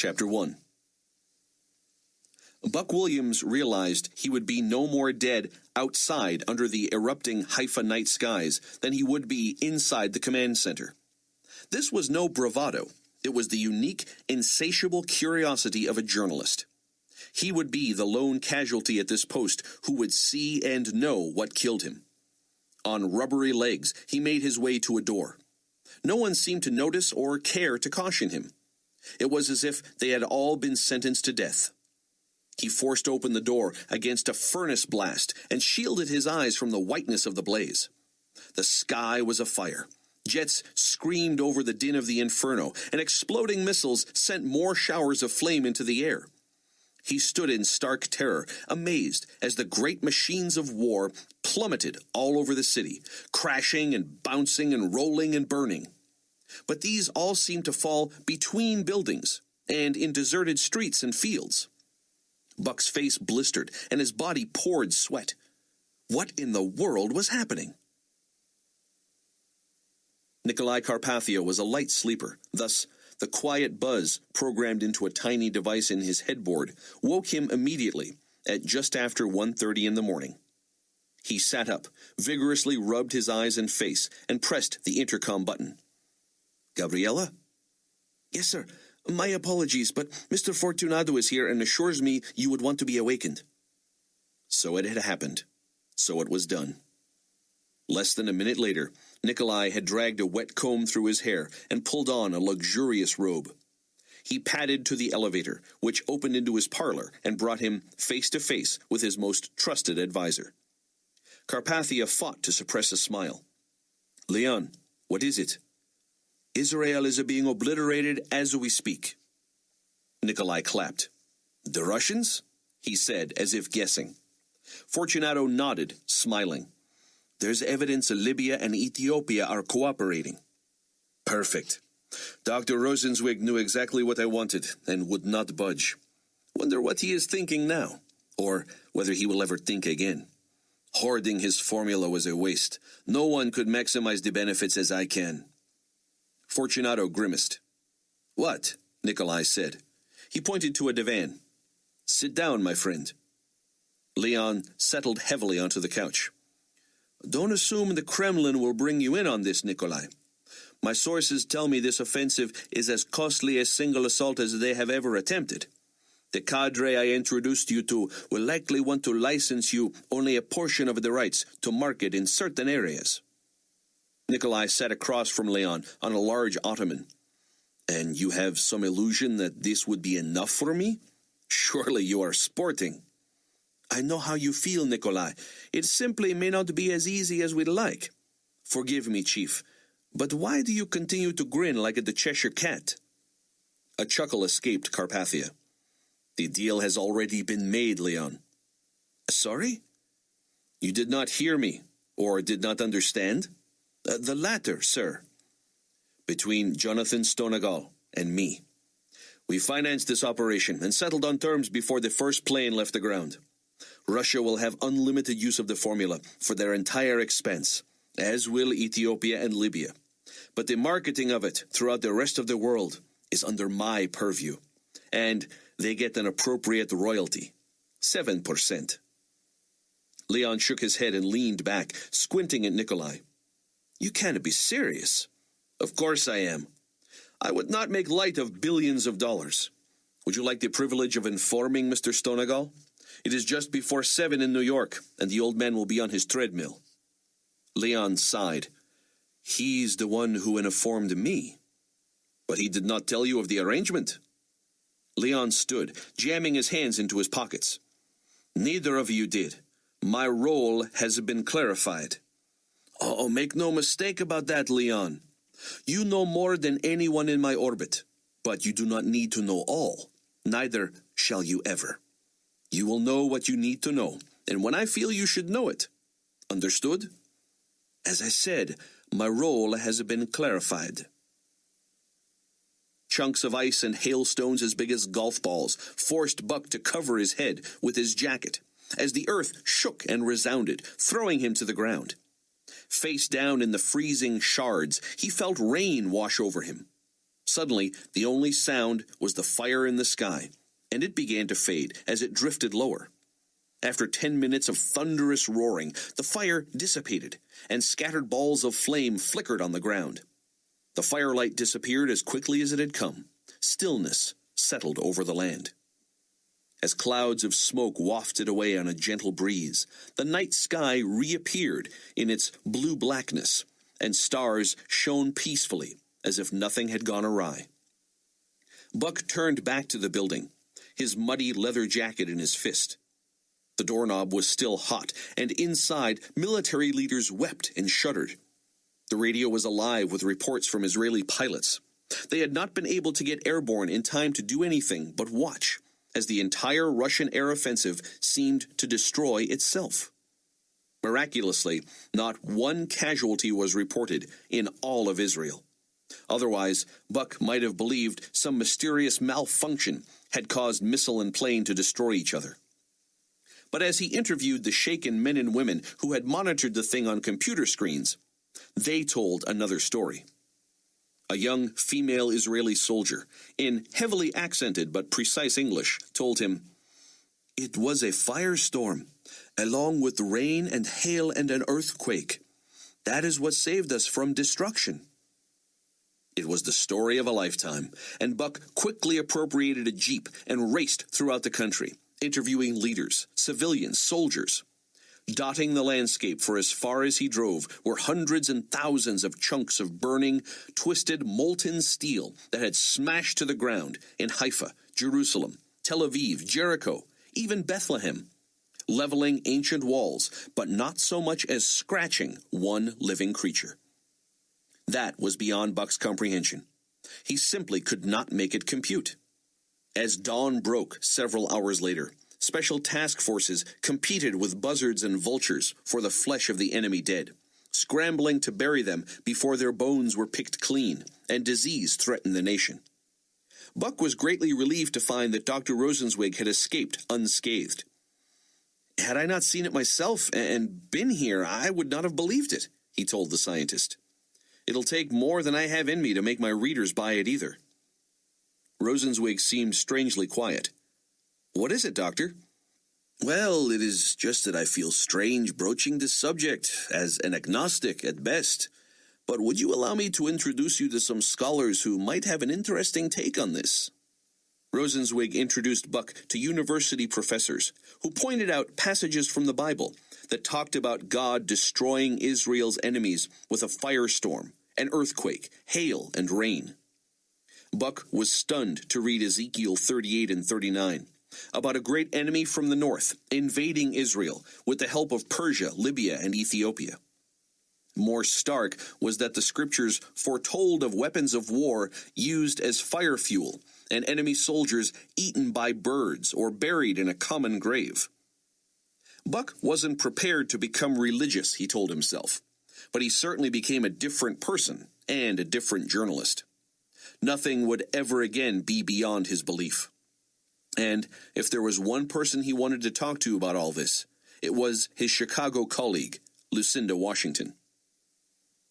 Chapter 1. Buck Williams realized he would be no more dead outside under the erupting Haifa night skies than he would be inside the command center. This was no bravado. It was the unique, insatiable curiosity of a journalist. He would be the lone casualty at this post who would see and know what killed him. On rubbery legs, he made his way to a door. No one seemed to notice or care to caution him. It was as if they had all been sentenced to death. He forced open the door against a furnace blast and shielded his eyes from the whiteness of the blaze. The sky was afire. Jets screamed over the din of the inferno, and exploding missiles sent more showers of flame into the air. He stood in stark terror, amazed as the great machines of war plummeted all over the city, crashing and bouncing and rolling and burning. But these all seemed to fall between buildings and in deserted streets and fields. Buck's face blistered, and his body poured sweat. What in the world was happening? Nikolai Carpathia was a light sleeper. Thus, the quiet buzz programmed into a tiny device in his headboard woke him immediately at just after 1:30 in the morning. He sat up, vigorously rubbed his eyes and face, and pressed the intercom button. "Gabriela?" "Yes, sir. My apologies, but Mr. Fortunato is here and assures me you would want to be awakened." So it had happened. So it was done. Less than a minute later, Nikolai had dragged a wet comb through his hair and pulled on a luxurious robe. He padded to the elevator, which opened into his parlor and brought him face to face with his most trusted advisor. Carpathia fought to suppress a smile. "Leon, what is it?" "Israel is being obliterated as we speak." Nikolai clapped. "The Russians?" he said, as if guessing. Fortunato nodded, smiling. "There's evidence Libya and Ethiopia are cooperating." "Perfect. Dr. Rosenzweig knew exactly what I wanted and would not budge. Wonder what he is thinking now, or whether he will ever think again. Hoarding his formula was a waste. No one could maximize the benefits as I can." Fortunato grimaced. "What?" Nikolai said. He pointed to a divan. "Sit down, my friend." Leon settled heavily onto the couch. "Don't assume the Kremlin will bring you in on this, Nikolai. My sources tell me this offensive is as costly a single assault as they have ever attempted. The cadre I introduced you to will likely want to license you only a portion of the rights to market in certain areas." Nikolai sat across from Leon on a large ottoman. "And you have some illusion that this would be enough for me? Surely you are sporting." "I know how you feel, Nikolai. It simply may not be as easy as we'd like. Forgive me, Chief, but why do you continue to grin like the Cheshire Cat?" A chuckle escaped Carpathia. "The deal has already been made, Leon." "Sorry?" "You did not hear me, or did not understand?" The latter, sir." "Between Jonathan Stonegal and me. We financed this operation and settled on terms before the first plane left the ground. Russia will have unlimited use of the formula for their entire expense, as will Ethiopia and Libya. But the marketing of it throughout the rest of the world is under my purview, and they get an appropriate royalty, 7%. Leon shook his head and leaned back, squinting at Nikolai. "You can't be serious." "Of course I am. I would not make light of billions of dollars. Would you like the privilege of informing Mr. Stonegal? It is just before 7 in New York, and the old man will be on his treadmill." Leon sighed. "He's the one who informed me." "But he did not tell you of the arrangement." Leon stood, jamming his hands into his pockets. "Neither of you did. My role has been clarified." "Oh, make no mistake about that, Leon. You know more than anyone in my orbit, but you do not need to know all. Neither shall you ever. You will know what you need to know, and when I feel you should know it. Understood? As I said, my role has been clarified." Chunks of ice and hailstones as big as golf balls forced Buck to cover his head with his jacket, as the earth shook and resounded, throwing him to the ground. Face down in the freezing shards, he felt rain wash over him. Suddenly, the only sound was the fire in the sky, and it began to fade as it drifted lower. After 10 minutes of thunderous roaring, the fire dissipated, and scattered balls of flame flickered on the ground. The firelight disappeared as quickly as it had come. Stillness settled over the land. As clouds of smoke wafted away on a gentle breeze, the night sky reappeared in its blue blackness, and stars shone peacefully, as if nothing had gone awry. Buck turned back to the building, his muddy leather jacket in his fist. The doorknob was still hot, and inside, military leaders wept and shuddered. The radio was alive with reports from Israeli pilots. They had not been able to get airborne in time to do anything but watch, as the entire Russian air offensive seemed to destroy itself. Miraculously, not one casualty was reported in all of Israel. Otherwise, Buck might have believed some mysterious malfunction had caused missile and plane to destroy each other. But as he interviewed the shaken men and women who had monitored the thing on computer screens, they told another story. A young female Israeli soldier, in heavily accented but precise English, told him, "It was a firestorm, along with rain and hail and an earthquake. That is what saved us from destruction." It was the story of a lifetime, and Buck quickly appropriated a jeep and raced throughout the country, interviewing leaders, civilians, soldiers. Dotting the landscape for as far as he drove were hundreds and thousands of chunks of burning, twisted, molten steel that had smashed to the ground in Haifa, Jerusalem, Tel Aviv, Jericho, even Bethlehem, leveling ancient walls, but not so much as scratching one living creature. That was beyond Buck's comprehension. He simply could not make it compute. As dawn broke several hours later, special task forces competed with buzzards and vultures for the flesh of the enemy dead, scrambling to bury them before their bones were picked clean and disease threatened the nation. Buck was greatly relieved to find that Dr. Rosenzweig had escaped unscathed. "Had I not seen it myself and been here, I would not have believed it," he told the scientist. "It'll take more than I have in me to make my readers buy it either." Rosenzweig seemed strangely quiet. "What is it, Doctor?" "Well, it is just that I feel strange broaching this subject, as an agnostic at best. But would you allow me to introduce you to some scholars who might have an interesting take on this?" Rosenzweig introduced Buck to university professors, who pointed out passages from the Bible that talked about God destroying Israel's enemies with a firestorm, an earthquake, hail, and rain. Buck was stunned to read Ezekiel 38 and 39, about a great enemy from the north invading Israel with the help of Persia, Libya, and Ethiopia. More stark was that the scriptures foretold of weapons of war used as fire fuel and enemy soldiers eaten by birds or buried in a common grave. Buck wasn't prepared to become religious, he told himself, but he certainly became a different person and a different journalist. Nothing would ever again be beyond his belief. And if there was one person he wanted to talk to about all this, it was his Chicago colleague, Lucinda Washington.